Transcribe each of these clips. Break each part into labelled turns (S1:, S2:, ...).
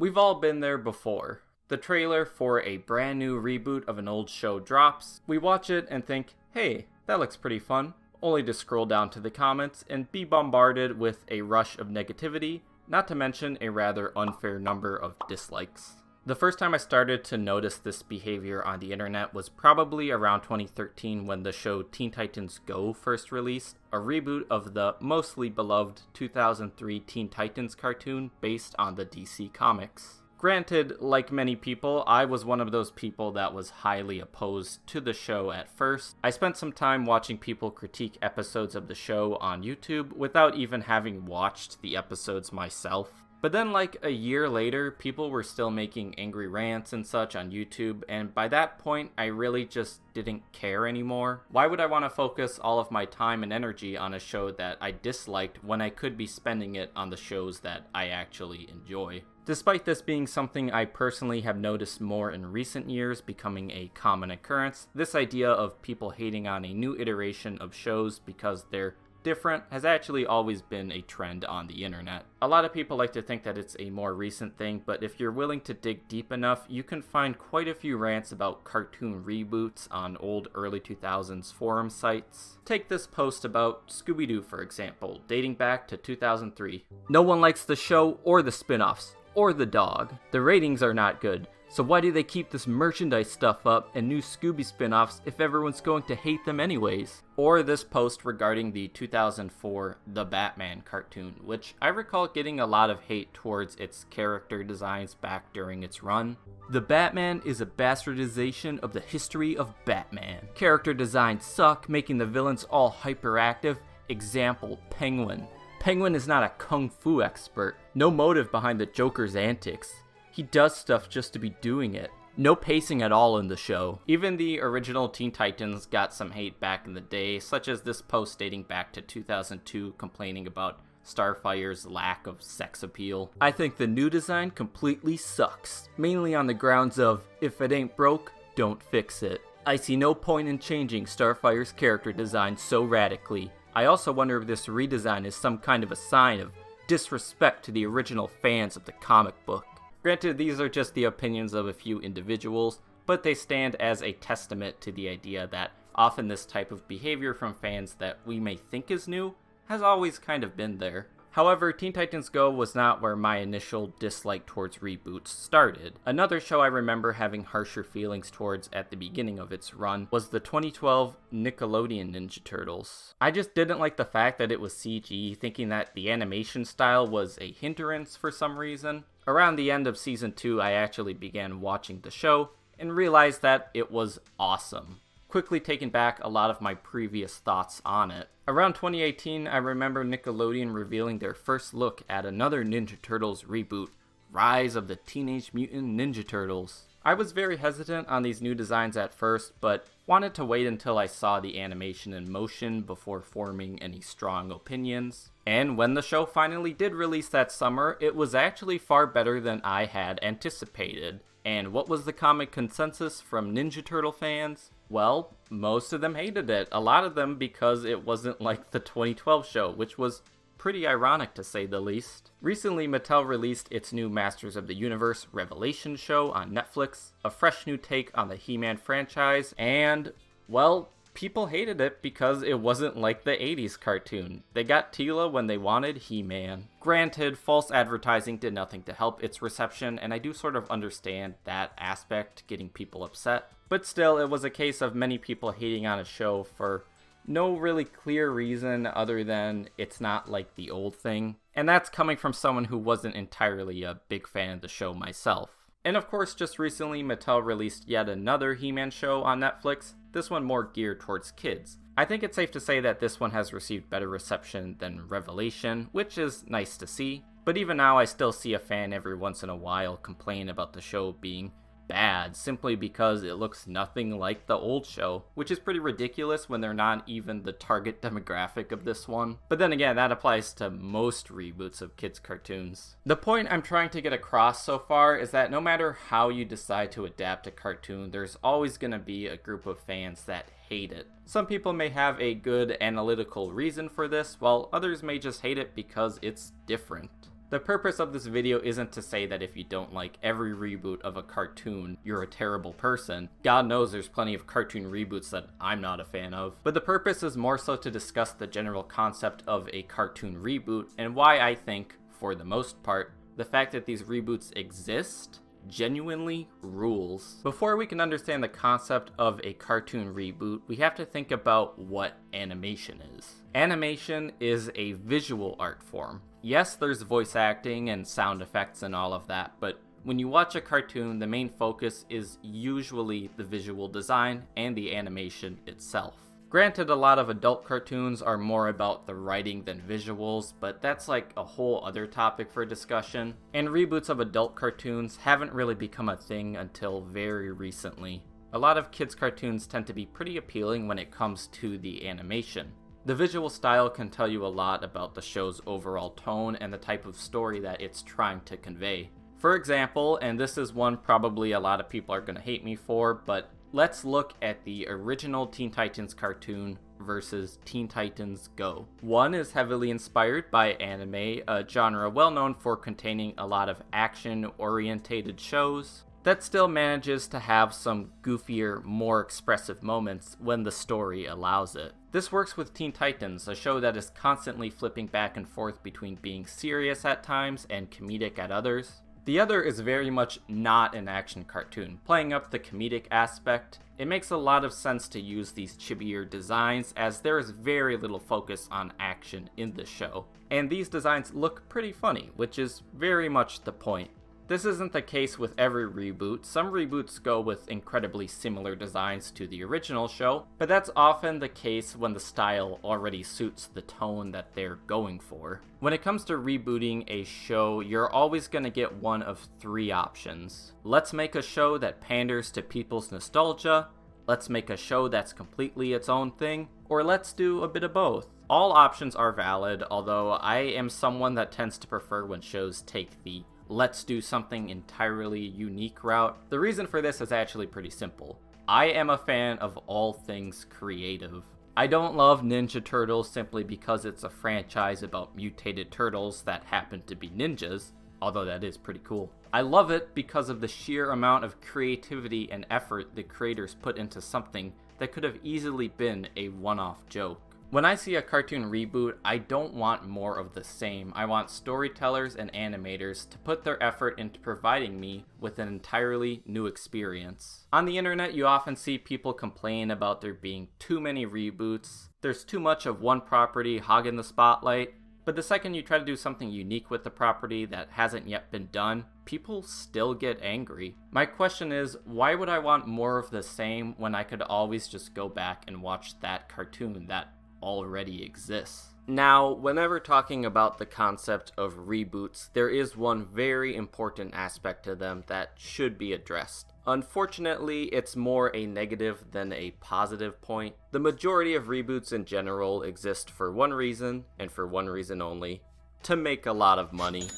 S1: We've all been there before. The trailer for a brand new reboot of an old show drops. We watch it and think, hey, that looks pretty fun, only to scroll down to the comments and be bombarded with a rush of negativity, not to mention a rather unfair number of dislikes. The first time I started to notice this behavior on the internet was probably around 2013 when the show Teen Titans Go first released, a reboot of the mostly beloved 2003 Teen Titans cartoon based on the DC comics. Granted, like many people, I was one of those people that was highly opposed to the show at first. I spent some time watching people critique episodes of the show on YouTube without even having watched the episodes myself. But then like a year later, people were still making angry rants and such on YouTube, and by that point, I really just didn't care anymore. Why would I want to focus all of my time and energy on a show that I disliked when I could be spending it on the shows that I actually enjoy? Despite this being something I personally have noticed more in recent years becoming a common occurrence, this idea of people hating on a new iteration of shows because they're different has actually always been a trend on the internet. A lot of people like to think that it's a more recent thing, but if you're willing to dig deep enough, you can find quite a few rants about cartoon reboots on old early 2000s forum sites. Take this post about Scooby-Doo, for example, dating back to 2003. No one likes the show or the spin-offs, or the dog. The ratings are not good. So why do they keep this merchandise stuff up and new Scooby spin-offs if everyone's going to hate them anyways? Or this post regarding the 2004 The Batman cartoon, which I recall getting a lot of hate towards its character designs back during its run. The Batman is a bastardization of the history of Batman. Character designs suck, making the villains all hyperactive. Example, Penguin. Penguin is not a kung fu expert. No motive behind the Joker's antics. He does stuff just to be doing it. No pacing at all in the show. Even the original Teen Titans got some hate back in the day, such as this post dating back to 2002 complaining about Starfire's lack of sex appeal. I think the new design completely sucks, mainly on the grounds of, if it ain't broke, don't fix it. I see no point in changing Starfire's character design so radically. I also wonder if this redesign is some kind of a sign of disrespect to the original fans of the comic book. Granted, these are just the opinions of a few individuals, but they stand as a testament to the idea that often this type of behavior from fans that we may think is new has always kind of been there. However, Teen Titans Go was not where my initial dislike towards reboots started. Another show I remember having harsher feelings towards at the beginning of its run was the 2012 Nickelodeon Ninja Turtles. I just didn't like the fact that it was CG, thinking that the animation style was a hindrance for some reason. Around the end of season 2, I actually began watching the show and realized that it was awesome, quickly taking back a lot of my previous thoughts on it. Around 2018, I remember Nickelodeon revealing their first look at another Ninja Turtles reboot, Rise of the Teenage Mutant Ninja Turtles. I was very hesitant on these new designs at first, but wanted to wait until I saw the animation in motion before forming any strong opinions. And when the show finally did release that summer, it was actually far better than I had anticipated. And what was the comic consensus from Ninja Turtle fans? Well, most of them hated it. A lot of them because it wasn't like the 2012 show, which was pretty ironic to say the least. Recently, Mattel released its new Masters of the Universe Revelation show on Netflix, a fresh new take on the He-Man franchise, and, well, people hated it because it wasn't like the 80s cartoon. They got Teela when they wanted He-Man. Granted, false advertising did nothing to help its reception, and I do sort of understand that aspect, getting people upset. But still, it was a case of many people hating on a show for no really clear reason other than it's not like the old thing. And that's coming from someone who wasn't entirely a big fan of the show myself. And of course, just recently, Mattel released yet another He-Man show on Netflix, this one more geared towards kids. I think it's safe to say that this one has received better reception than Revelation, which is nice to see. But even now, I still see a fan every once in a while complain about the show being bad simply because it looks nothing like the old show, which is pretty ridiculous when they're not even the target demographic of this one. But then again, that applies to most reboots of kids' cartoons. The point I'm trying to get across so far is that no matter how you decide to adapt a cartoon, there's always going to be a group of fans that hate it. Some people may have a good analytical reason for this, while others may just hate it because it's different. The purpose of this video isn't to say that if you don't like every reboot of a cartoon, you're a terrible person. God knows there's plenty of cartoon reboots that I'm not a fan of. But the purpose is more so to discuss the general concept of a cartoon reboot and why I think, for the most part, the fact that these reboots exist genuinely rules. Before we can understand the concept of a cartoon reboot, we have to think about what animation is. Animation is a visual art form. Yes, there's voice acting and sound effects and all of that, but when you watch a cartoon, the main focus is usually the visual design and the animation itself. Granted, a lot of adult cartoons are more about the writing than visuals, but that's like a whole other topic for discussion. And reboots of adult cartoons haven't really become a thing until very recently. A lot of kids' cartoons tend to be pretty appealing when it comes to the animation. The visual style can tell you a lot about the show's overall tone and the type of story that it's trying to convey. For example, and this is one probably a lot of people are going to hate me for, but let's look at the original Teen Titans cartoon versus Teen Titans Go. One is heavily inspired by anime, a genre well known for containing a lot of action-orientated shows that still manages to have some goofier, more expressive moments when the story allows it. This works with Teen Titans, a show that is constantly flipping back and forth between being serious at times and comedic at others. The other is very much not an action cartoon, playing up the comedic aspect. It makes a lot of sense to use these chibier designs as there is very little focus on action in the show. And these designs look pretty funny, which is very much the point. This isn't the case with every reboot. Some reboots go with incredibly similar designs to the original show, but that's often the case when the style already suits the tone that they're going for. When it comes to rebooting a show, you're always going to get one of three options. Let's make a show that panders to people's nostalgia, let's make a show that's completely its own thing, or let's do a bit of both. All options are valid, although I am someone that tends to prefer when shows take the let's do something entirely unique route. The reason for this is actually pretty simple. I am a fan of all things creative. I don't love Ninja Turtles simply because it's a franchise about mutated turtles that happen to be ninjas, although that is pretty cool. I love it because of the sheer amount of creativity and effort the creators put into something that could have easily been a one-off joke. When I see a cartoon reboot, I don't want more of the same. I want storytellers and animators to put their effort into providing me with an entirely new experience. On the internet, you often see people complain about there being too many reboots. There's too much of one property hogging the spotlight. But the second you try to do something unique with the property that hasn't yet been done, people still get angry. My question is, why would I want more of the same when I could always just go back and watch that cartoon that already exists? Now, whenever talking about the concept of reboots, there is one very important aspect to them that should be addressed. Unfortunately, it's more a negative than a positive point. The majority of reboots in general exist for one reason, and for one reason only: to make a lot of money.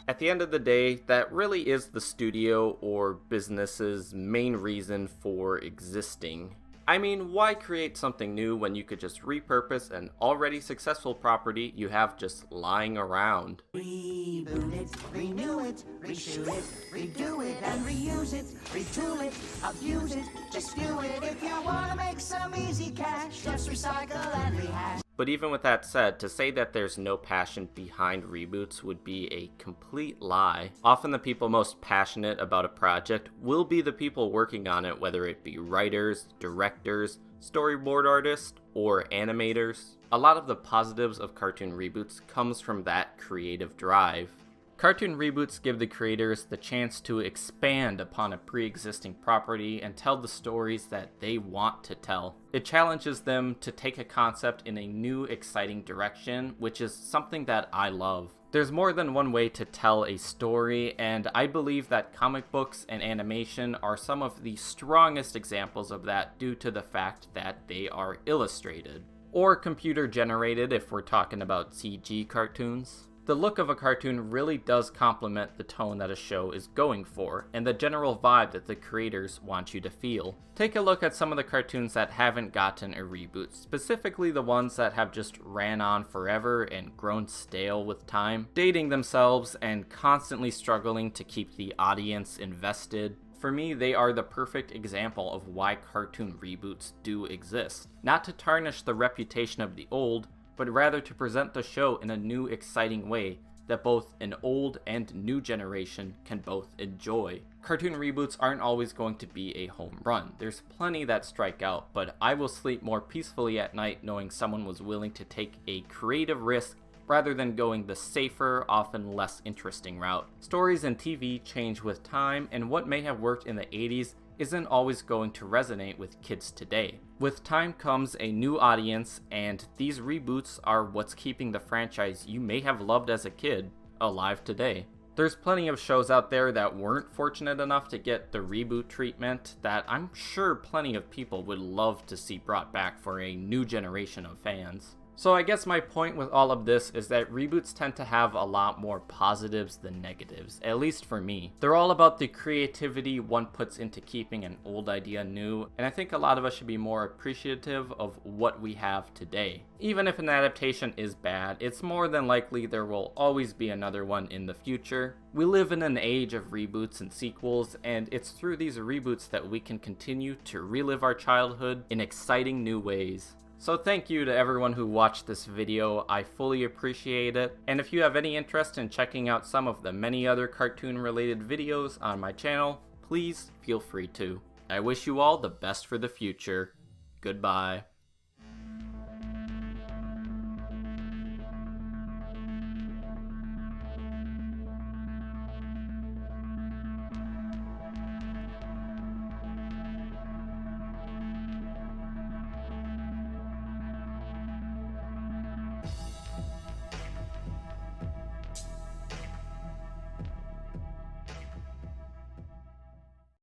S1: At the end of the day, that really is the studio or business's main reason for existing. I mean, why create something new when you could just repurpose an already successful property you have just lying around?
S2: Reboot it, renew it, reshoot it, redo it and reuse it, retool it, abuse it, just do it. If you wanna make some easy cash, just recycle and rehash.
S1: But even with that said, to say that there's no passion behind reboots would be a complete lie. Often the people most passionate about a project will be the people working on it, whether it be writers, directors, storyboard artists, or animators. A lot of the positives of cartoon reboots comes from that creative drive. Cartoon reboots give the creators the chance to expand upon a pre-existing property and tell the stories that they want to tell. It challenges them to take a concept in a new, exciting direction, which is something that I love. There's more than one way to tell a story, and I believe that comic books and animation are some of the strongest examples of that due to the fact that they are illustrated. Or computer generated if we're talking about CG cartoons. The look of a cartoon really does complement the tone that a show is going for, and the general vibe that the creators want you to feel. Take a look at some of the cartoons that haven't gotten a reboot, specifically the ones that have just ran on forever and grown stale with time, dating themselves and constantly struggling to keep the audience invested. For me, they are the perfect example of why cartoon reboots do exist. Not to tarnish the reputation of the old, but rather to present the show in a new, exciting way that both an old and new generation can both enjoy. Cartoon reboots aren't always going to be a home run. There's plenty that strike out, but I will sleep more peacefully at night knowing someone was willing to take a creative risk rather than going the safer, often less interesting route. Stories and TV change with time, and what may have worked in the 80s isn't always going to resonate with kids today. With time comes a new audience, and these reboots are what's keeping the franchise you may have loved as a kid alive today. There's plenty of shows out there that weren't fortunate enough to get the reboot treatment that I'm sure plenty of people would love to see brought back for a new generation of fans. So I guess my point with all of this is that reboots tend to have a lot more positives than negatives, at least for me. They're all about the creativity one puts into keeping an old idea new, and I think a lot of us should be more appreciative of what we have today. Even if an adaptation is bad, it's more than likely there will always be another one in the future. We live in an age of reboots and sequels, and it's through these reboots that we can continue to relive our childhood in exciting new ways. So thank you to everyone who watched this video, I fully appreciate it, and if you have any interest in checking out some of the many other cartoon related videos on my channel, please feel free to. I wish you all the best for the future. Goodbye.